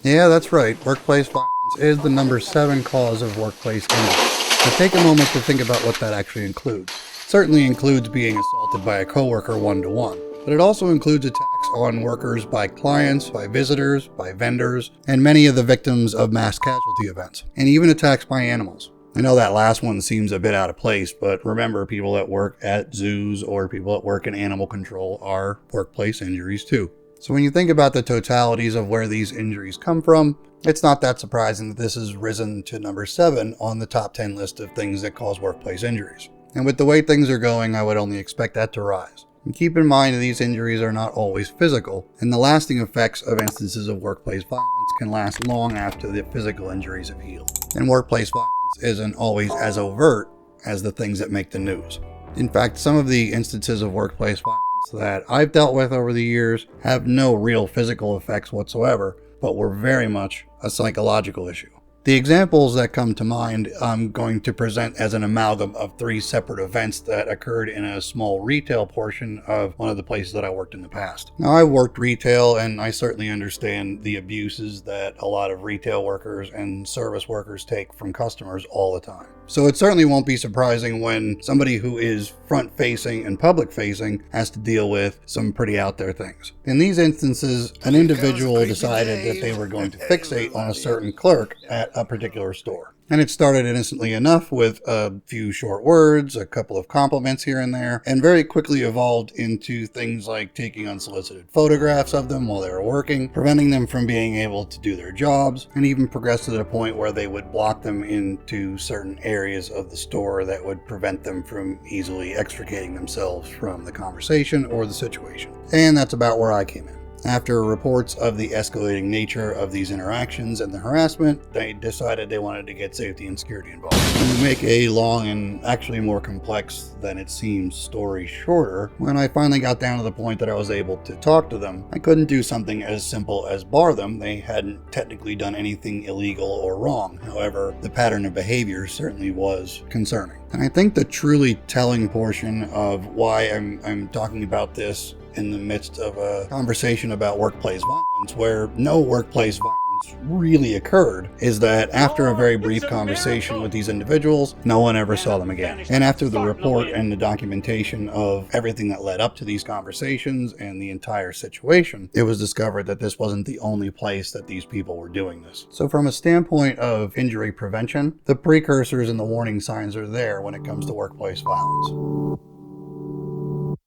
Yeah, that's right. Workplace violence is the number 7 cause of workplace injury. So take a moment to think about what that actually includes. It certainly includes being assaulted by a coworker one-to-one, but it also includes attacks on workers by clients, by visitors, by vendors, and many of the victims of mass casualty events, and even attacks by animals. I know that last one seems a bit out of place, but remember, people that work at zoos or people that work in animal control are workplace injuries too. So when you think about the totalities of where these injuries come from, it's not that surprising that this has risen to number 7 on the top 10 list of things that cause workplace injuries. And with the way things are going, I would only expect that to rise. And keep in mind that these injuries are not always physical, and the lasting effects of instances of workplace violence can last long after the physical injuries have healed. And workplace violence isn't always as overt as the things that make the news. In fact, some of the instances of workplace violence that I've dealt with over the years have no real physical effects whatsoever, but were very much a psychological issue. The examples that come to mind I'm going to present as an amalgam of 3 separate events that occurred in a small retail portion of one of the places that I worked in the past. Now, I worked retail and I certainly understand the abuses that a lot of retail workers and service workers take from customers all the time. So it certainly won't be surprising when somebody who is front-facing and public-facing has to deal with some pretty out there things. In these instances, an individual decided that they were going to fixate on a certain clerk at a particular store. And it started innocently enough with a few short words, a couple of compliments here and there, and very quickly evolved into things like taking unsolicited photographs of them while they were working, preventing them from being able to do their jobs, and even progressed to the point where they would block them into certain areas of the store that would prevent them from easily extricating themselves from the conversation or the situation. And that's about where I came in. After reports of the escalating nature of these interactions and the harassment, they decided they wanted to get safety and security involved. To make a long and actually more complex than it seems story shorter, when I finally got down to the point that I was able to talk to them, I couldn't do something as simple as bar them. They hadn't technically done anything illegal or wrong. However, the pattern of behavior certainly was concerning. And I think the truly telling portion of why I'm talking about this in the midst of a conversation about workplace violence where no workplace violence really occurred is that after a very brief conversation with these individuals, no one ever saw them again. And after the report and the documentation of everything that led up to these conversations and the entire situation, it was discovered that this wasn't the only place that these people were doing this. So from a standpoint of injury prevention, the precursors and the warning signs are there when it comes to workplace violence.